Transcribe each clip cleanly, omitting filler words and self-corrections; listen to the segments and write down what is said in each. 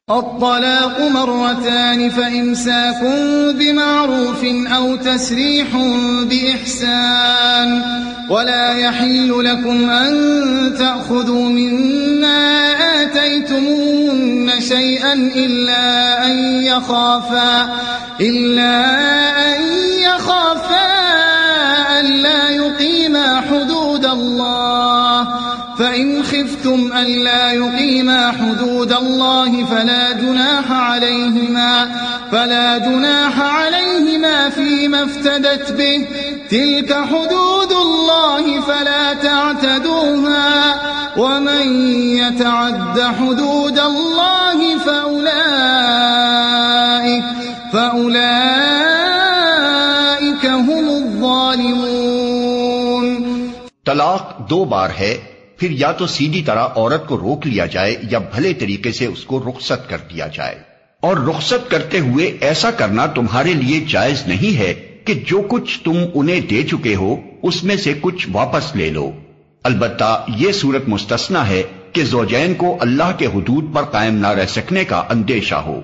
الطلاق مرتان فإمساك بمعروف أو تسريح بإحسان ولا يحل لكم أن تأخذوا مما آتيتموهن شيئا إلا أن يخافا ألا يقيما حدود الله فإن خفتم ألا يقيما حدود الله فلا جناح عليهما فيما افتدت به تلك حدود الله فلا تعتدوها ومن يتعد حدود الله فأولئك هم الظالمون۔ طلاق 2 بار ہے، پھر یا تو سیدھی طرح عورت کو روک لیا جائے یا بھلے طریقے سے اس کو رخصت کر دیا جائے، اور رخصت کرتے ہوئے ایسا کرنا تمہارے لیے جائز نہیں ہے کہ جو کچھ تم انہیں دے چکے ہو اس میں سے کچھ واپس لے لو۔ البتہ یہ صورت مستثنا ہے کہ زوجین کو اللہ کے حدود پر قائم نہ رہ سکنے کا اندیشہ ہو۔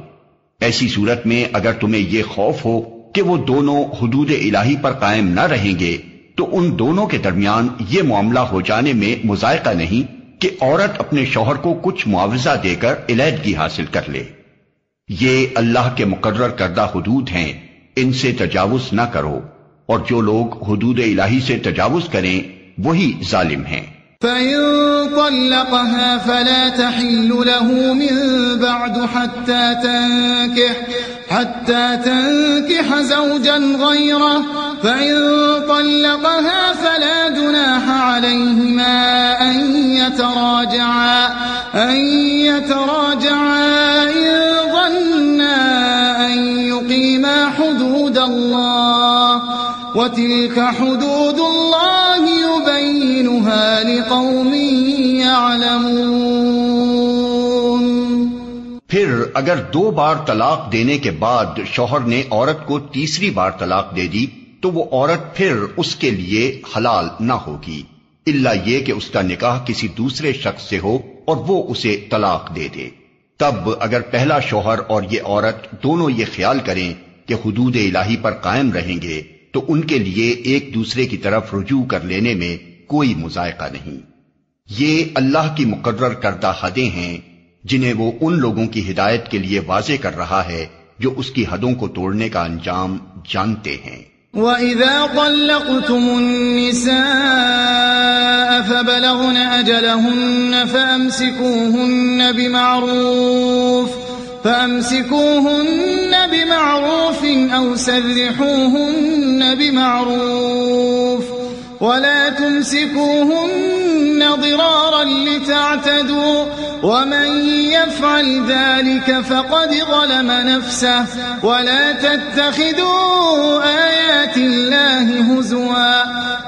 ایسی صورت میں اگر تمہیں یہ خوف ہو کہ وہ دونوں حدود الہی پر قائم نہ رہیں گے تو ان دونوں کے درمیان یہ معاملہ ہو جانے میں مضائقہ نہیں کہ عورت اپنے شوہر کو کچھ معاوضہ دے کر علیحدگی حاصل کر لے۔ یہ اللہ کے مقرر کردہ حدود ہیں، ان سے تجاوز نہ کرو، اور جو لوگ حدود الہی سے تجاوز کریں وہی ظالم ہیں۔ فَإِن طَلَّقَهَا فَلَا تَحِلُّ لَهُ مِن بَعْدُ حَتَّى تَنكِحَ زَوْجًا غَيْرَهُ فَإِن طَلَّقَهَا فَلَا جُنَاحَ عَلَيْهِمَا أَن يَتَرَاجَعَا إِن ظَنَّا أَن يُقِيمَا حُدُودَ اللَّهِ وَتِلْكَ حُدُودُ اللَّهِ يُبَيِّنُهَا لِقَوْمٍ يَعْلَمُونَ۔ پھر اگر 2 بار طلاق دینے کے بعد شوہر نے عورت کو تیسری بار طلاق دے دی تو وہ عورت پھر اس کے لیے حلال نہ ہوگی، الا یہ کہ اس کا نکاح کسی دوسرے شخص سے ہو اور وہ اسے طلاق دے دے۔ تب اگر پہلا شوہر اور یہ عورت دونوں یہ خیال کریں کہ حدود الہی پر قائم رہیں گے تو ان کے لیے ایک دوسرے کی طرف رجوع کر لینے میں کوئی مضائقہ نہیں۔ یہ اللہ کی مقرر کردہ حدیں ہیں جنہیں وہ ان لوگوں کی ہدایت کے لیے واضح کر رہا ہے جو اس کی حدوں کو توڑنے کا انجام جانتے ہیں۔ وَإِذَا طَلَّقْتُمُ النِّسَاءَ فَبَلَغْنَ أَجَلَهُنَّ فَأَمْسِكُوهُنَّ بِمَعْرُوفٍ أَوْ سَرِّحُوهُنَّ بِمَعْرُوفٍ وَلَا تُمْسِكُوهُنَّ ضِرَارًا لِتَعْتَدُوا وَمَنْ يَفْعَلْ ذَلِكَ فَقَدْ ظَلَمَ نَفْسَهُ وَلَا تَتَّخِذُوا آيَاتِ اللَّهِ هُزُوًا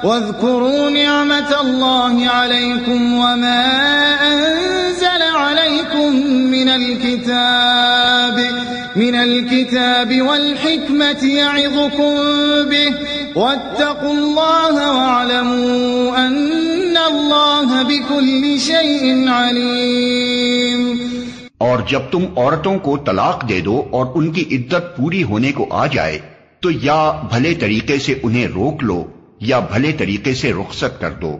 وَاذْكُرُوا نِعْمَةَ اللَّهِ عَلَيْكُمْ وَمَا أَنزَلَ عَلَيْكُمْ من الكتاب والحكمة يعظكم به واتقوا الله واعلموا أن الله بكل شيء عليم۔ اور جب تم عورتوں کو طلاق دے دو اور ان کی عدت پوری ہونے کو آ جائے تو یا بھلے طریقے سے انہیں روک لو یا بھلے طریقے سے رخصت کر دو،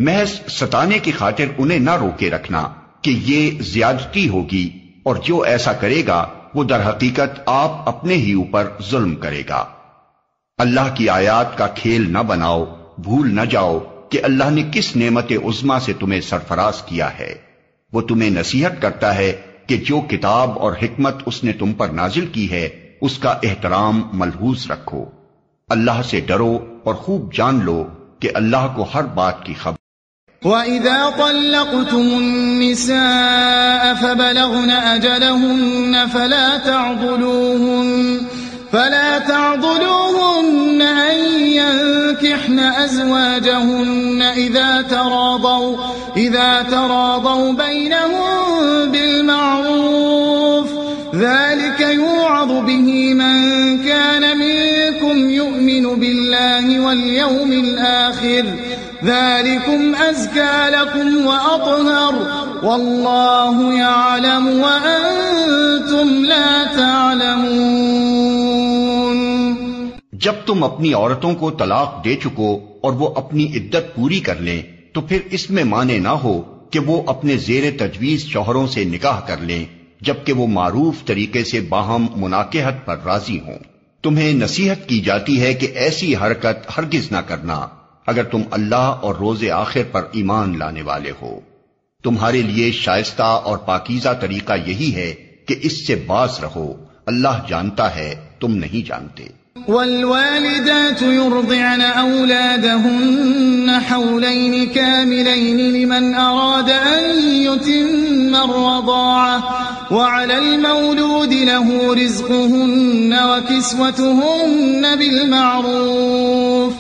محض ستانے کی خاطر انہیں نہ روکے رکھنا کہ یہ زیادتی ہوگی، اور جو ایسا کرے گا وہ در حقیقت آپ اپنے ہی اوپر ظلم کرے گا۔ اللہ کی آیات کا کھیل نہ بناؤ، بھول نہ جاؤ کہ اللہ نے کس نعمت عظمیٰ سے تمہیں سرفراز کیا ہے۔ وہ تمہیں نصیحت کرتا ہے کہ جو کتاب اور حکمت اس نے تم پر نازل کی ہے اس کا احترام ملحوظ رکھو۔ اللہ سے ڈرو اور خوب جان لو کہ اللہ کو ہر بات کی خبر۔ وَإِذَا طَلَّقْتُمُ النِّسَاءَ فَبَلَغْنَ أَجَلَهُنَّ فَلَا تَعْضُلُوهُنَّ أَن يَنكِحْنَ أَزْوَاجَهُنَّ إِذَا تَرَاضَوْا بَيْنَهُم بِالْمَعْرُوفِ ذَلِكَ يُوعَظُ بِهِ مَن كَانَ مِنكُمْ يُؤْمِنُ بِاللَّهِ وَالْيَوْمِ الْآخِرِ ذَلِكُمْ أَزْكَى لَكُمْ وَأَطْهَرُ وَاللَّهُ يَعْلَمُ وَأَنتُمْ جب تم اپنی عورتوں کو طلاق دے چکو اور وہ اپنی عدت پوری کر لیں تو پھر اس میں مانے نہ ہو کہ وہ اپنے زیر تجویز شوہروں سے نکاح کر لیں جبکہ وہ معروف طریقے سے باہم مناکحت پر راضی ہوں۔ تمہیں نصیحت کی جاتی ہے کہ ایسی حرکت ہرگز نہ کرنا اگر تم اللہ اور روز آخر پر ایمان لانے والے ہو۔ تمہارے لیے شائستہ اور پاکیزہ طریقہ یہی ہے کہ اس سے باز رہو، اللہ جانتا ہے تم نہیں جانتے۔ والوالدات يرضعن أولادهن حولين كاملين لمن أراد أن يتم الرضاعة وعلى المولود له رزقهن وكسوتهن بالمعروف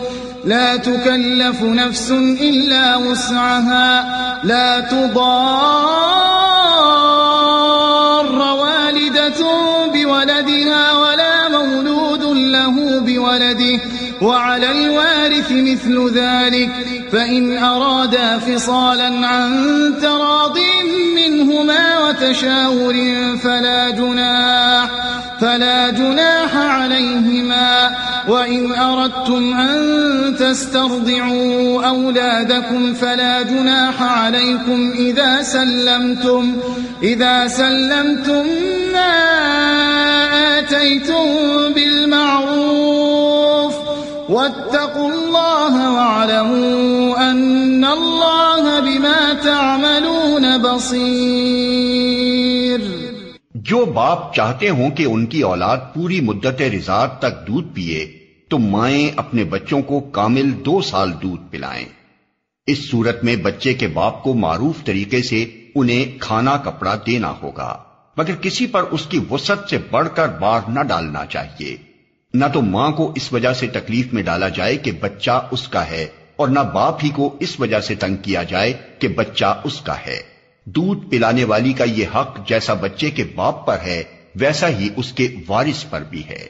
لا تكلف نفس إلا وسعها لا تضار والدة بولدها ولا مولود له بولده وعلى الوارث مثل ذلك فإن أرادا فصالا عن تراض منهما وتشاور فلا جناح عليهما وإن أردتم أن تسترضعوا أولادكم فلا جناح عليكم إذا سلمتم ما آتيتم بالمعروف واتقوا الله واعلموا أن الله بما تعملون بصير۔ جو باپ چاہتے ہوں کہ ان کی اولاد پوری مدت رضاعت تک دودھ پیے تو مائیں اپنے بچوں کو کامل 2 سال دودھ پلائیں۔ اس صورت میں بچے کے باپ کو معروف طریقے سے انہیں کھانا کپڑا دینا ہوگا، مگر کسی پر اس کی وسعت سے بڑھ کر بار نہ ڈالنا چاہیے۔ نہ تو ماں کو اس وجہ سے تکلیف میں ڈالا جائے کہ بچہ اس کا ہے، اور نہ باپ ہی کو اس وجہ سے تنگ کیا جائے کہ بچہ اس کا ہے۔ دودھ پلانے والی کا یہ حق جیسا بچے کے باپ پر ہے ویسا ہی اس کے وارث پر بھی ہے۔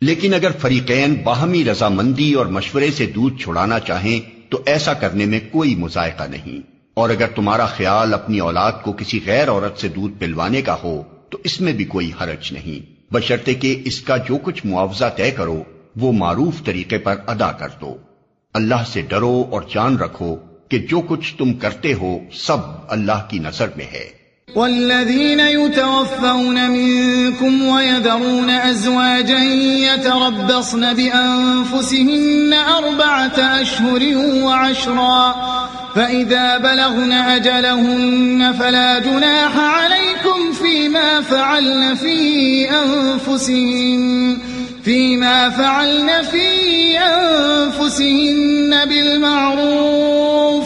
لیکن اگر فریقین باہمی رضامندی اور مشورے سے دودھ چھڑانا چاہیں تو ایسا کرنے میں کوئی مذائقہ نہیں، اور اگر تمہارا خیال اپنی اولاد کو کسی غیر عورت سے دودھ پلوانے کا ہو تو اس میں بھی کوئی حرج نہیں، بشرطے کہ اس کا جو کچھ معاوضہ طے کرو وہ معروف طریقے پر ادا کر دو۔ اللہ سے ڈرو اور جان رکھو کہ جو کچھ تم کرتے ہو سب اللہ کی نظر میں ہے۔ والذين يتوفون منكم ويذرون أزواجا يتربصن بأنفسهن 4 أشهر و10 فإذا بلغن أجلهن فلا جناح عليكم فيما فعلن في أنفسهن بالمعروف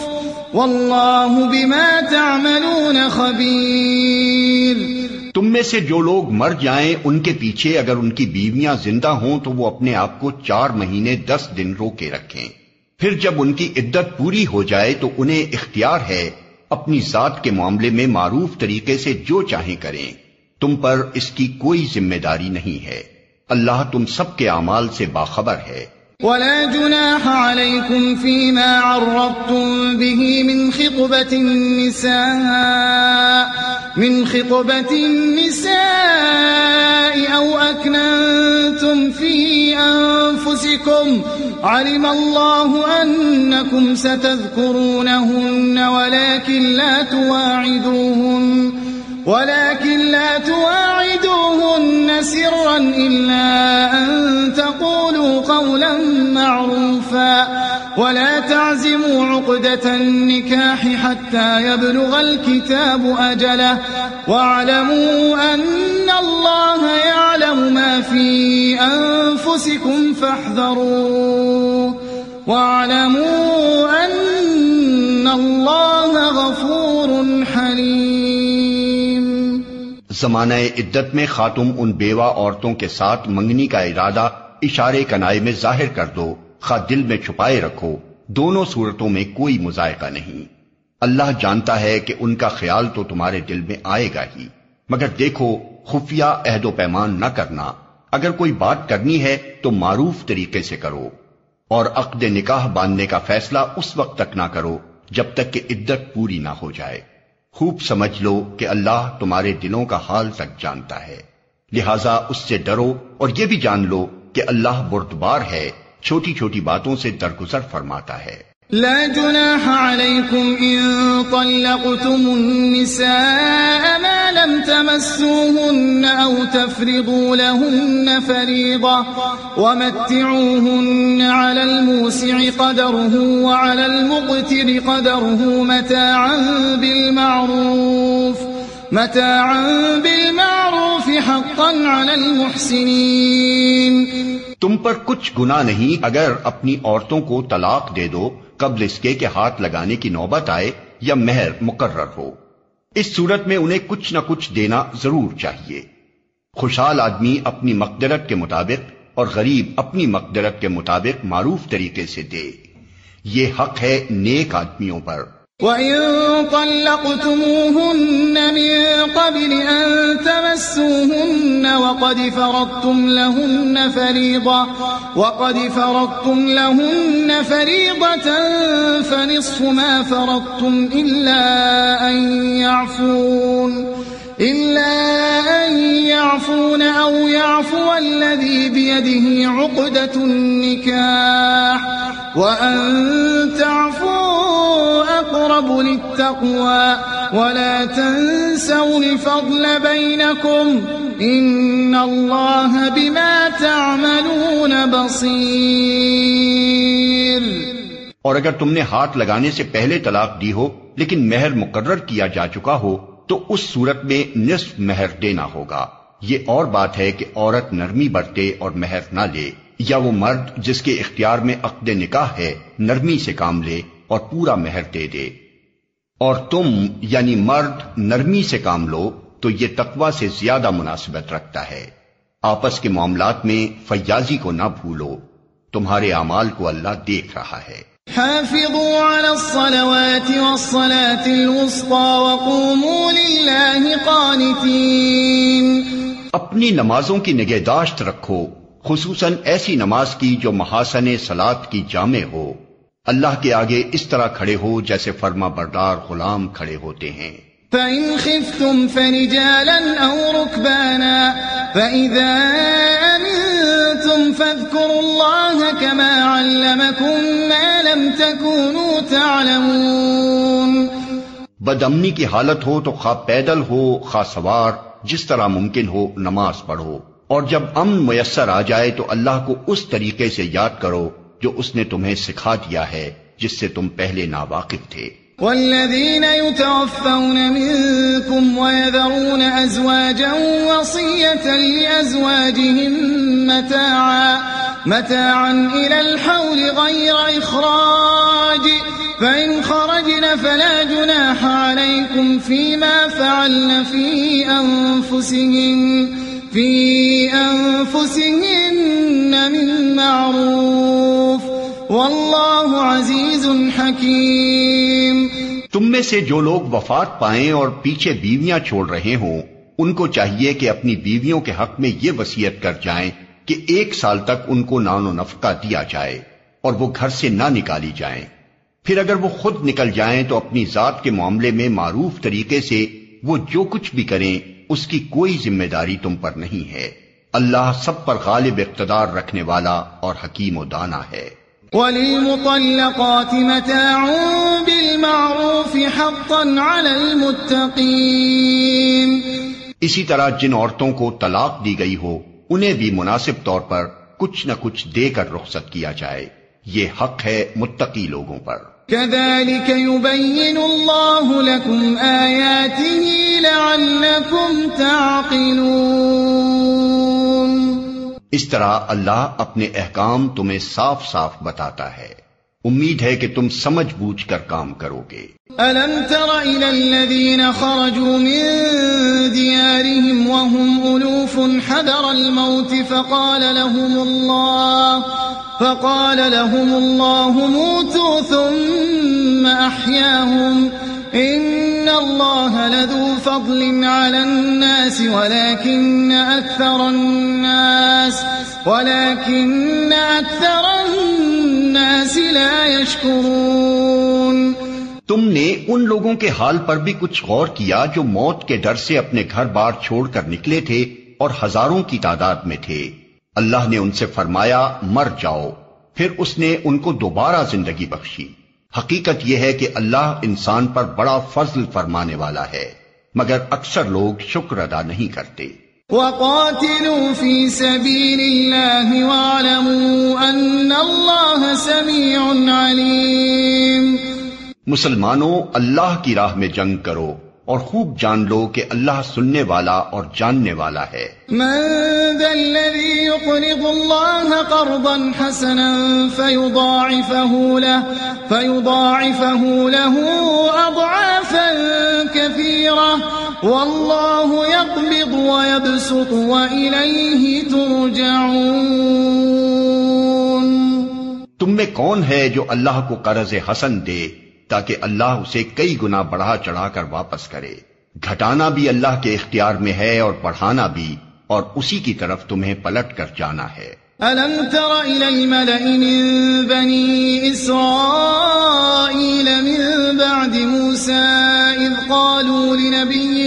واللہ بما تعملون خبیر۔ تم میں سے جو لوگ مر جائیں ان کے پیچھے اگر ان کی بیویاں زندہ ہوں تو وہ اپنے آپ کو 4 مہینے 10 دن روکے رکھیں، پھر جب ان کی عدت پوری ہو جائے تو انہیں اختیار ہے اپنی ذات کے معاملے میں معروف طریقے سے جو چاہیں کریں، تم پر اس کی کوئی ذمہ داری نہیں ہے، اللہ تم سب کے اعمال سے باخبر ہے۔ ولا جناح عليكم فيما عرضتم به من خطبة النساء أو أكننتم في أنفسكم علم الله أنكم ستذكرونهن ولكن لا تواعدوهن سرا إلا أن تقولوا قولا معروفا ولا تعزموا عقدة النكاح حتى يبلغ الكتاب أجله واعلموا أن الله يعلم ما في أنفسكم فاحذروه واعلموا أن الله غفور حليم۔ زمانہ عدت میں خاتم ان بیوہ عورتوں کے ساتھ منگنی کا ارادہ اشارے کنائے میں ظاہر کر دو، خواہ دل میں چھپائے رکھو، دونوں صورتوں میں کوئی مذائقہ نہیں۔ اللہ جانتا ہے کہ ان کا خیال تو تمہارے دل میں آئے گا ہی، مگر دیکھو خفیہ عہد و پیمان نہ کرنا، اگر کوئی بات کرنی ہے تو معروف طریقے سے کرو، اور عقد نکاح باندھنے کا فیصلہ اس وقت تک نہ کرو جب تک کہ عدت پوری نہ ہو جائے۔ خوب سمجھ لو کہ اللہ تمہارے دلوں کا حال تک جانتا ہے، لہذا اس سے ڈرو اور یہ بھی جان لو کہ کہ اللہ بردبار ہے، چھوٹی چھوٹی باتوں سے درگزر فرماتا ہے۔ لا جناح عليكم إن طلقتم النساء ما لم تمسوهن أو تفرضوا لهن فريضة ومتعوهن على الموسع قدره وعلى المقتر قدره متاعا بالمعروف حقا على المحسنين۔ تم پر کچھ گناہ نہیں اگر اپنی عورتوں کو طلاق دے دو قبل اس کے کہ ہاتھ لگانے کی نوبت آئے یا مہر مقرر ہو۔ اس صورت میں انہیں کچھ نہ کچھ دینا ضرور چاہیے۔ خوشحال آدمی اپنی مقدرت کے مطابق اور غریب اپنی مقدرت کے مطابق معروف طریقے سے دے، یہ حق ہے نیک آدمیوں پر۔ وَإِن طَلَّقْتُمُوهُنَّ مِن قَبْلِ أَن تَمَسُّوهُنَّ وَقَدْ فَرَضْتُمْ لَهُنَّ فَرِيضَةً فَنِصْفُ مَا فَرَضْتُمْ إِلَّا أَن يَعْفُونَ أَوْ يَعْفُوَ الَّذِي بِيَدِهِ عُقْدَةُ النِّكَاحِ وَأَن تَعْفُوا أَقْرَبُ لِلتَّقْوَى وَلَا تَنسَوْا الْفَضْلَ بَيْنَكُمْ إِنَّ اللَّهَ بِمَا تَعْمَلُونَ بَصِيرٌ۔ اور اگر تم نے ہاتھ لگانے سے پہلے طلاق دی ہو لیکن مہر مقرر کیا جا چکا ہو تو اس صورت میں نصف مہر دینا ہوگا۔ یہ اور بات ہے کہ عورت نرمی برتے اور مہر نہ لے، یا وہ مرد جس کے اختیار میں عقد نکاح ہے نرمی سے کام لے اور پورا مہر دے دے۔ اور تم یعنی مرد نرمی سے کام لو تو یہ تقوی سے زیادہ مناسبت رکھتا ہے۔ آپس کے معاملات میں فیاضی کو نہ بھولو، تمہارے اعمال کو اللہ دیکھ رہا ہے۔ حافظوا على الصلوات والصلاة الوسطى وقوموا لله قانتين۔ اپنی نمازوں کی نگہداشت رکھو، خصوصاً ایسی نماز کی جو محاسن صلاۃ کی جامع ہو۔ اللہ کے آگے اس طرح کھڑے ہو جیسے فرما بردار غلام کھڑے ہوتے ہیں۔ فَإِنْ خِفْتُمْ فَرِجَالًا أَوْ رُكْبَانًا فَإِذَا أَمِنْتُمْ فَاذْكُرُوا اللَّهَ كَمَا عَلَّمَكُمْ مَا لَمْ تَكُونُوا تَعْلَمُونَ۔ بدامنی کی حالت ہو تو خواہ پیدل ہو خواہ سوار، جس طرح ممکن ہو نماز پڑھو، اور جب امن میسر آ جائے تو اللہ کو اس طریقے سے یاد کرو جو اس نے تمہیں سکھا دیا ہے جس سے تم پہلے ناواقف تھے۔ والذین یتوفون منکم ویذرون ازواجا وصیۃ لازواجہم متاعا الی الحول غیر اخراج فإن خرجن فلا جناح علیکم فیما فعلن فی انفسهن من معروف واللہ عزیز حکیم۔ تم میں سے جو لوگ وفات پائیں اور پیچھے بیویاں چھوڑ رہے ہوں، ان کو چاہیے کہ اپنی بیویوں کے حق میں یہ وصیت کر جائیں کہ 1 سال تک ان کو نان و نفقہ دیا جائے اور وہ گھر سے نہ نکالی جائیں۔ پھر اگر وہ خود نکل جائیں تو اپنی ذات کے معاملے میں معروف طریقے سے وہ جو کچھ بھی کریں اس کی کوئی ذمہ داری تم پر نہیں ہے۔ اللہ سب پر غالب اقتدار رکھنے والا اور حکیم و دانا ہے۔ وَلِلْمُطَلَّقَاتِ مَتَاعٌ بِالْمَعْرُوفِ حَقًّا عَلَى الْمُتَّقِينَ۔ اسی طرح جن عورتوں کو طلاق دی گئی ہو انہیں بھی مناسب طور پر کچھ نہ کچھ دے کر رخصت کیا جائے، یہ حق ہے متقی لوگوں پر۔ كَذَلِكَ يُبَيِّنُ اللَّهُ لَكُمْ آيَاتِهِ لَعَلَّكُمْ تَعْقِلُونَ۔ اس طرح اللہ اپنے احکام تمہیں صاف صاف بتاتا ہے، امید ہے کہ تم سمجھ بوجھ کر کام کرو گے۔ أَلَمْ تَرَ إِلَى الَّذِينَ خَرَجُوا مِن دِيَارِهِمْ وَهُمْ أُلُوفٌ حَذَرَ الْمَوْتِ فقال لهم الله موتوا ثم أحياهم إن الله لذو فضل على الناس ولكن أكثر الناس لا يشكرون۔ تم نے ان لوگوں کے حال پر بھی کچھ غور کیا جو موت کے ڈر سے اپنے گھر بار چھوڑ کر نکلے تھے اور ہزاروں کی تعداد میں تھے۔ اللہ نے ان سے فرمایا مر جاؤ، پھر اس نے ان کو دوبارہ زندگی بخشی۔ حقیقت یہ ہے کہ اللہ انسان پر بڑا فضل فرمانے والا ہے، مگر اکثر لوگ شکر ادا نہیں کرتے۔ وَقَاتِلُوا فِي سَبِيلِ اللَّهِ وَاعْلَمُوا أَنَّ اللَّهَ سَمِيعٌ عَلِيمٌ۔ مسلمانوں اللہ کی راہ میں جنگ کرو اور خوب جان لو کہ اللہ سننے والا اور جاننے والا ہے۔ من ذا الذي يقرض الله قرضا حسنا فيضاعفه له أضعافا كثيرة والله يقبض ويبسط وإليه ترجعون۔ تم میں کون ہے جو اللہ کو قرض حسن دے تاکہ اللہ اسے کئی گنا بڑھا چڑھا کر واپس کرے؟ گھٹانا بھی اللہ کے اختیار میں ہے اور بڑھانا بھی، اور اسی کی طرف تمہیں پلٹ کر جانا ہے۔ أَلَمْ تَرَ إِلَى الْمَلَإِ مِنْ بَنِي إِسْرَائِيلَ مِنْ بَعْدِ مُوسَى إِذْ قَالُوا لِنَبِيٍّ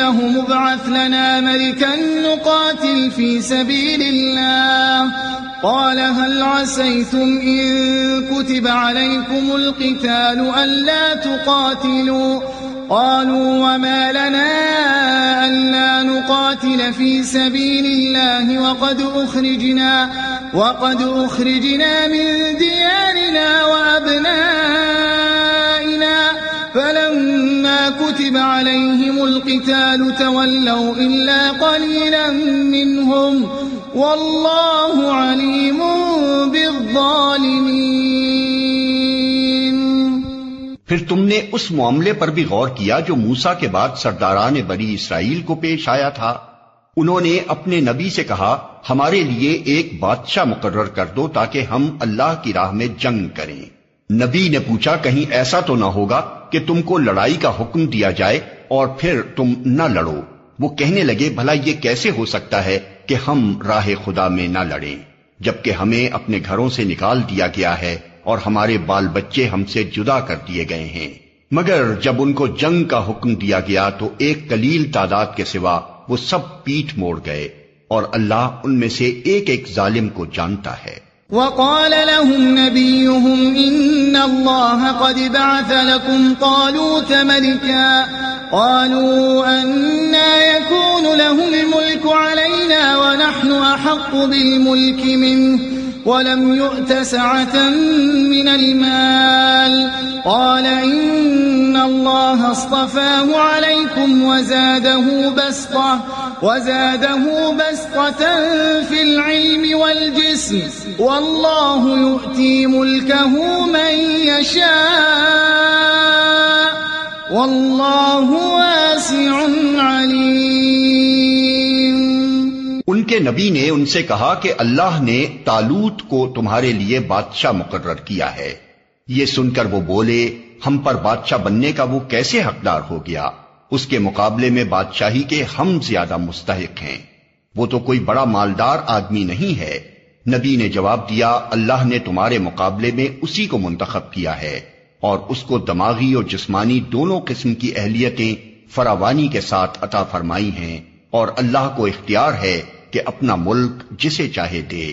لَهُمُ ابْعَثْ لَنَا مَلِكًا نُقَاتِلْ فِي سَبِيلِ اللَّهِ قال هل عسيتم إن كتب عليكم القتال ألا تقاتلوا قالوا وما لنا ألا نقاتل في سبيل الله وقد أخرجنا من ديارنا وأبنائنا فلما كتب عليهم القتال تولوا إلا قليلا منهم واللہ علیم بالظالمین۔ پھر تم نے اس معاملے پر بھی غور کیا جو موسیٰ کے بعد سرداران بنی اسرائیل کو پیش آیا تھا؟ انہوں نے اپنے نبی سے کہا ہمارے لیے ایک بادشاہ مقرر کر دو تاکہ ہم اللہ کی راہ میں جنگ کریں۔ نبی نے پوچھا کہیں ایسا تو نہ ہوگا کہ تم کو لڑائی کا حکم دیا جائے اور پھر تم نہ لڑو؟ وہ کہنے لگے بھلا یہ کیسے ہو سکتا ہے کہ ہم راہ خدا میں نہ لڑیں جبکہ ہمیں اپنے گھروں سے نکال دیا گیا ہے اور ہمارے بال بچے ہم سے جدا کر دیے گئے ہیں۔ مگر جب ان کو جنگ کا حکم دیا گیا تو ایک قلیل تعداد کے سوا وہ سب پیٹھ موڑ گئے، اور اللہ ان میں سے ایک ایک ظالم کو جانتا ہے۔ وقال لهم نبيهم إن الله قد بعث لكم طالوت ملكا قالوا أنى يكون له الملك علينا ونحن أحق بالملك منه ولم يؤت سعة من المال قال إن الله اصطفاه عليكم وزاده بسطة في العلم والجسم والله يؤتي ملكه من يشاء والله واسع عليم۔ ان کے نبی نے ان سے کہا کہ اللہ نے طالوت کو تمہارے لیے بادشاہ مقرر کیا ہے۔ یہ سن کر وہ بولے ہم پر بادشاہ بننے کا وہ کیسے حقدار ہو گیا؟ اس کے مقابلے میں بادشاہی کے ہم زیادہ مستحق ہیں، وہ تو کوئی بڑا مالدار آدمی نہیں ہے۔ نبی نے جواب دیا اللہ نے تمہارے مقابلے میں اسی کو منتخب کیا ہے اور اس کو دماغی اور جسمانی دونوں قسم کی اہلیتیں فراوانی کے ساتھ عطا فرمائی ہیں، اور اللہ کو اختیار ہے کہ اپنا ملک جسے چاہے دے۔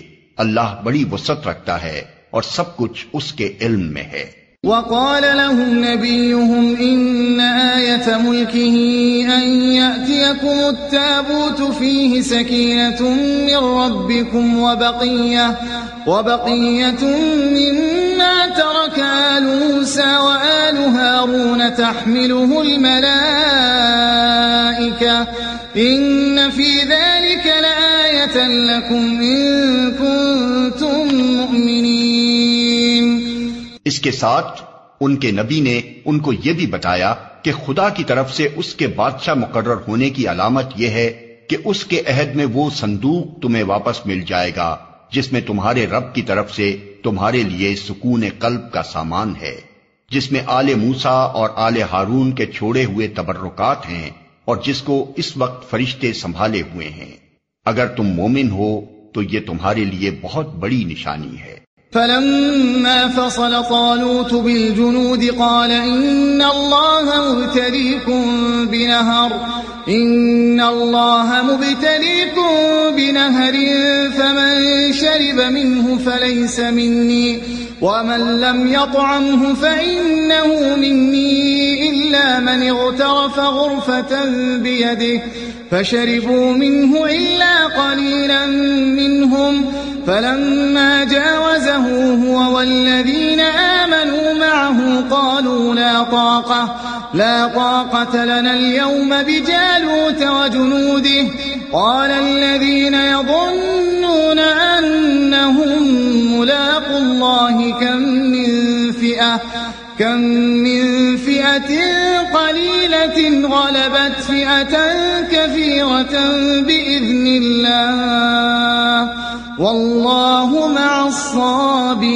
اللہ بڑی وسعت رکھتا ہے اور سب کچھ اس کے علم میں ہے۔ وقال لهم نبيهم إن آية ملكه أن يأتيكم التابوت فيه سكينة من ربكم وبقية مما ترك آل موسى وآل هارون تحمله الملائكة إن في ذلك لآية لكم إن كنتم مؤمنين۔ اس کے ساتھ ان کے نبی نے ان کو یہ بھی بتایا کہ خدا کی طرف سے اس کے بادشاہ مقرر ہونے کی علامت یہ ہے کہ اس کے عہد میں وہ صندوق تمہیں واپس مل جائے گا جس میں تمہارے رب کی طرف سے تمہارے لیے سکون قلب کا سامان ہے، جس میں آل موسیٰ اور آل ہارون کے چھوڑے ہوئے تبرکات ہیں اور جس کو اس وقت فرشتے سنبھالے ہوئے ہیں۔ اگر تم مومن ہو تو یہ تمہارے لیے بہت بڑی نشانی ہے۔ فلما فصل طالوت بالجنود قال إن الله مبتليكم بنهر فمن شرب منه فليس مني ومن لم يطعمه فإنه مني إلا من اغترف غرفة بيده فشربوا منه إلا قليلا منهم فلما جاوزه هو والذين آمنوا معه قالوا لا طاقة لنا اليوم بجالوت وجنوده قال الذين يظنون أنهم ملاقو الله كم من فئة قليلة غلبت فئة كثيرة بإذن الله واللہ مع الصابرین۔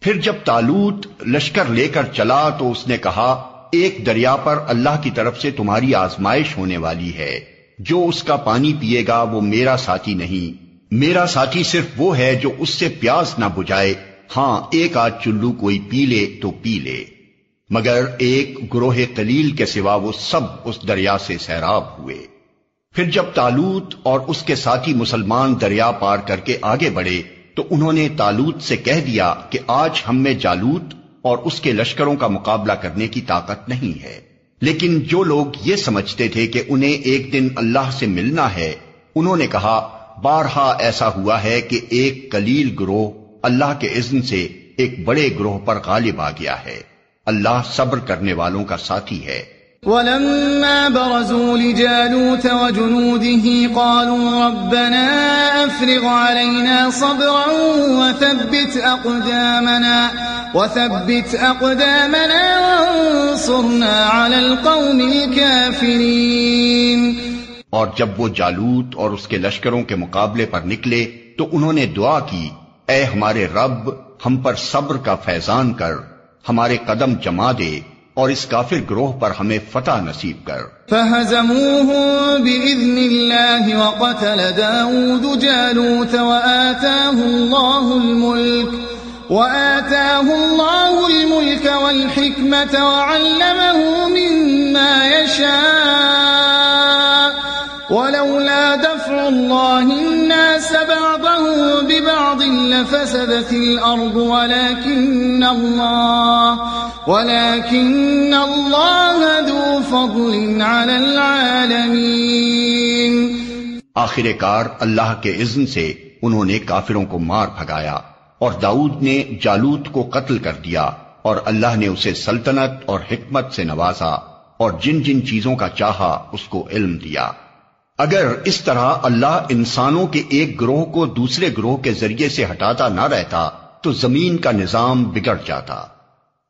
پھر جب طالوت لشکر لے کر چلا تو اس نے کہا ایک دریا پر اللہ کی طرف سے تمہاری آزمائش ہونے والی ہے، جو اس کا پانی پیے گا وہ میرا ساتھی نہیں، میرا ساتھی صرف وہ ہے جو اس سے پیاس نہ بجھائے، ہاں ایک آدھ چلو کوئی پی لے تو پی لے، مگر ایک گروہ قلیل کے سوا وہ سب اس دریا سے سیراب ہوئے۔ پھر جب طالوت اور اس کے ساتھی مسلمان دریا پار کر کے آگے بڑھے تو انہوں نے طالوت سے کہہ دیا کہ آج ہم میں جالوت اور اس کے لشکروں کا مقابلہ کرنے کی طاقت نہیں ہے، لیکن جو لوگ یہ سمجھتے تھے کہ انہیں ایک دن اللہ سے ملنا ہے، انہوں نے کہا بارہا ایسا ہوا ہے کہ ایک قلیل گروہ اللہ کے اذن سے ایک بڑے گروہ پر غالب آ گیا ہے، اللہ صبر کرنے والوں کا ساتھی ہے۔ ولما برزوا لجالوت وجنوده قالوا ربنا افرغ علينا صبرا وثبت اقدامنا وانصرنا على القوم الكافرين۔ اور جب وہ جالوت اور اس کے لشکروں کے مقابلے پر نکلے تو انہوں نے دعا کی اے ہمارے رب ہم پر صبر کا فیضان کر، ہمارے قدم جما دے اور اس کافر گروہ پر ہمیں فتح نصیب کر۔ فَهَزَمُوهُمْ بِإِذْنِ اللَّهِ وَقَتَلَ دَاوُودُ جَالُوتَ وَآتَاهُ اللَّهُ الْمُلْكَ وَالْحِكْمَةَ وَعَلَّمَهُ مِمَّا يَشَاءُ وَلَوْلَا دَفْعُ اللَّهِ النَّاسَ بَعْضَهُم بِبَعْضٍ لَفَسَدَتِ الْأَرْضُ وَلَكِنَّ اللَّهَ ذُو فَضْلٍ عَلَى الْعَالَمِينَ۔ آخر کار اللہ کے اذن سے انہوں نے کافروں کو مار بھگایا اور داؤد نے جالوت کو قتل کر دیا، اور اللہ نے اسے سلطنت اور حکمت سے نوازا اور جن جن چیزوں کا چاہا اس کو علم دیا۔ اگر اس طرح اللہ انسانوں کے ایک گروہ کو دوسرے گروہ کے ذریعے سے ہٹاتا نہ رہتا تو زمین کا نظام بگڑ جاتا،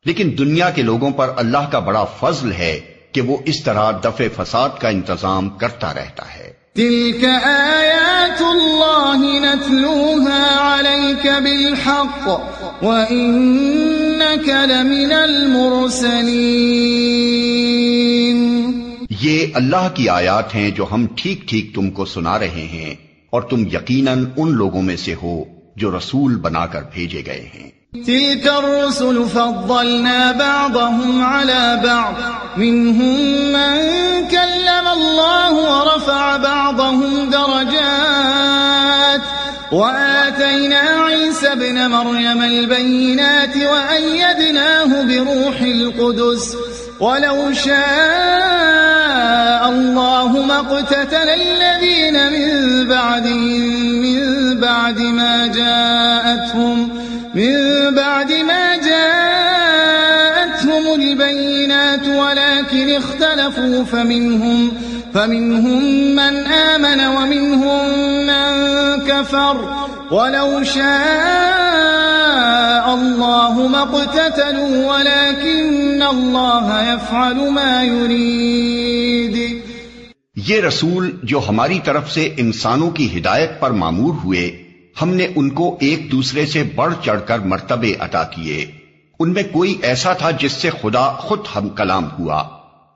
لیکن دنیا کے لوگوں پر اللہ کا بڑا فضل ہے کہ وہ اس طرح دفع فساد کا انتظام کرتا رہتا ہے۔ تلك آیات اللہ نتلوها علیک بالحق وإنک لمن المرسلین۔ یہ اللہ کی آیات ہیں جو ہم ٹھیک ٹھیک تم کو سنا رہے ہیں، اور تم یقیناً ان لوگوں میں سے ہو جو رسول بنا کر بھیجے گئے ہیں۔ تلك الرسل فضلنا بعضهم على بعض منهم من كلم الله ورفع بعضهم درجات وآتينا عيسى ابن مريم البينات وأيدناه بروح القدس ولو شاء الله ما اقتتل الذين من بعد ما جاءتهم البينات ولكن اختلفوا فمنهم من آمن ومنهم من كفر ولو شاء الله ما اقتتلوا ولكن الله يفعل ما يريد۔ یہ رسول جو ہماری طرف سے انسانوں کی ہدایت پر مامور ہوئے، ہم نے ان کو ایک دوسرے سے بڑھ چڑھ کر مرتبے عطا کیے۔ ان میں کوئی ایسا تھا جس سے خدا خود ہم کلام ہوا،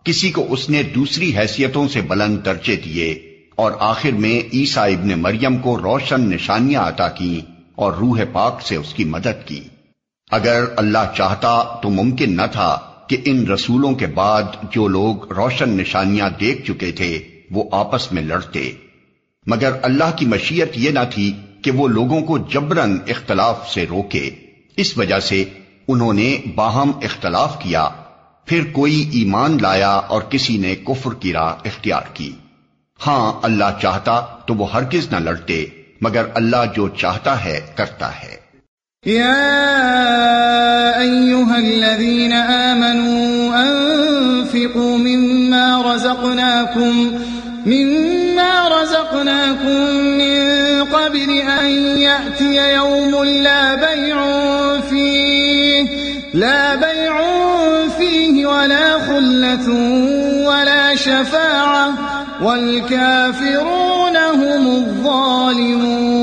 کسی کو اس نے دوسری حیثیتوں سے بلند درجے دیے، اور آخر میں عیسیٰ ابن مریم کو روشن نشانیاں عطا کی اور روح پاک سے اس کی مدد کی۔ اگر اللہ چاہتا تو ممکن نہ تھا کہ ان رسولوں کے بعد جو لوگ روشن نشانیاں دیکھ چکے تھے وہ آپس میں لڑتے، مگر اللہ کی مشیت یہ نہ تھی کہ وہ لوگوں کو جبراً اختلاف سے روکے، اس وجہ سے انہوں نے باہم اختلاف کیا، پھر کوئی ایمان لایا اور کسی نے کفر کی راہ اختیار کی۔ ہاں اللہ چاہتا تو وہ ہرگز نہ لڑتے، مگر اللہ جو چاہتا ہے کرتا ہے۔ يا أيها الذين آمنوا أنفقوا مما رزقناكم من قبل أن يأتي يوم لا بيع فيه ولا خلة ولا شفاعة والكافرون هم الظالمون۔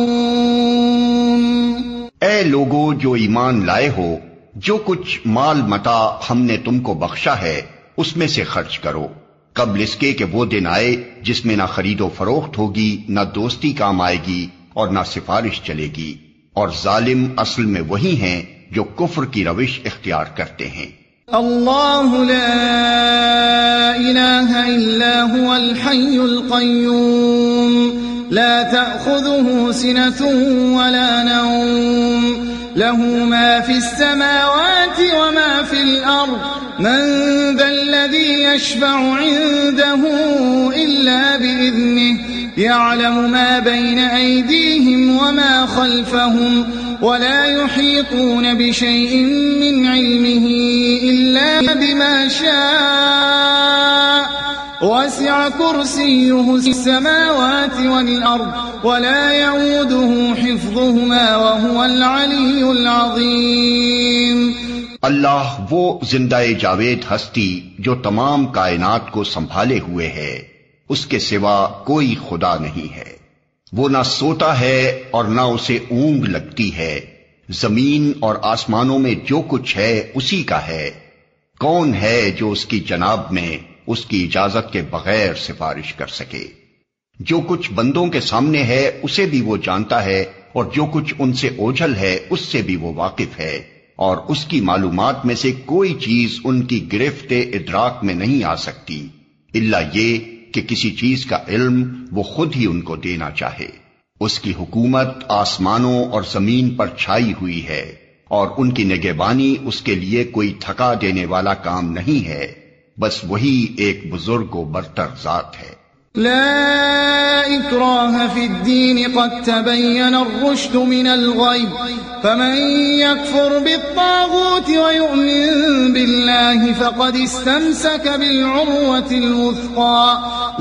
اے لوگو جو ایمان لائے ہو، جو کچھ مال متاع ہم نے تم کو بخشا ہے اس میں سے خرچ کرو، قبل اس کے کہ وہ دن آئے جس میں نہ خرید و فروخت ہوگی، نہ دوستی کام آئے گی اور نہ سفارش چلے گی، اور ظالم اصل میں وہی ہیں جو کفر کی روش اختیار کرتے ہیں۔ اللہ لا الہ الا هو الحی القیوم لا تأخذه سنة ولا نوم له ما في السماوات وما في الأرض من ذا الذي يشفع عنده إلا بإذنه يعلم ما بين أيديهم وما خلفهم ولا يحيطون بشيء من علمه إلا بما شاء وسع كرسيه السماوات والأرض ولا يؤوده حفظهما وهو العلي العظيم۔ اللہ وہ زندہ جاوید ہستی جو تمام کائنات کو سنبھالے ہوئے ہے، اس کے سوا کوئی خدا نہیں ہے، وہ نہ سوتا ہے اور نہ اسے اونگ لگتی ہے، زمین اور آسمانوں میں جو کچھ ہے اسی کا ہے، کون ہے جو اس کی جناب میں اس کی اجازت کے بغیر سفارش کر سکے؟ جو کچھ بندوں کے سامنے ہے اسے بھی وہ جانتا ہے، اور جو کچھ ان سے اوجھل ہے اس سے بھی وہ واقف ہے، اور اس کی معلومات میں سے کوئی چیز ان کی گرفت ادراک میں نہیں آ سکتی الا یہ کہ کسی چیز کا علم وہ خود ہی ان کو دینا چاہے۔ اس کی حکومت آسمانوں اور زمین پر چھائی ہوئی ہے، اور ان کی نگہبانی اس کے لیے کوئی تھکا دینے والا کام نہیں ہے، بس وہی ایک بزرگ و برتر ذات ہے۔ لا اکراہ فی الدین قد تبین الرشد من الغی فمن یکفر بالطاغوت ویؤمن باللہ فقد استمسک بالعروة الوثقى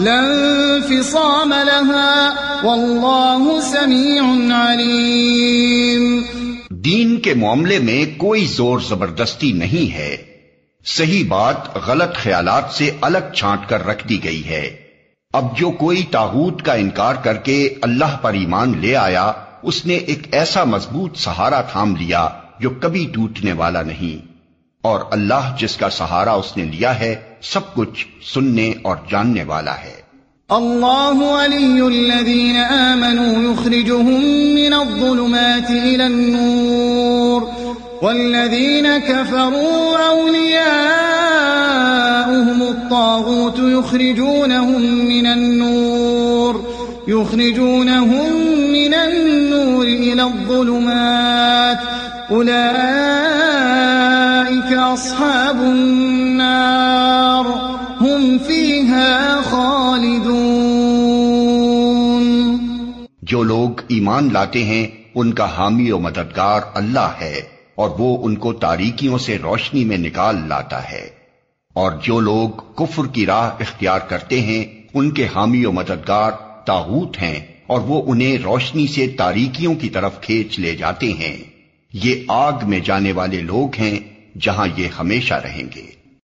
لا انفصام لها واللہ سمیع علیم۔ دین کے معاملے میں کوئی زور زبردستی نہیں ہے، صحیح بات غلط خیالات سے الگ چھانٹ کر رکھ دی گئی ہے۔ اب جو کوئی طاغوت کا انکار کر کے اللہ پر ایمان لے آیا، اس نے ایک ایسا مضبوط سہارا تھام لیا جو کبھی ٹوٹنے والا نہیں، اور اللہ جس کا سہارا اس نے لیا ہے سب کچھ سننے اور جاننے والا ہے۔ اللہ ولی الذین آمنوا یخرجهم من الظلمات الى النور والذین کفروا اولیاؤهم الطاغوت یخرجونهم من النور الى الظلمات اولئک اصحاب النار هم فیها خالدون۔ جو لوگ ایمان لاتے ہیں ان کا حامی و مددگار اللہ ہے، اور وہ ان کو تاریکیوں سے روشنی میں نکال لاتا ہے، اور جو لوگ کفر کی راہ اختیار کرتے ہیں ان کے حامی و مددگار طاغوت ہیں، اور وہ انہیں روشنی سے تاریکیوں کی طرف کھینچ لے جاتے ہیں۔ یہ آگ میں جانے والے لوگ ہیں جہاں یہ ہمیشہ رہیں گے۔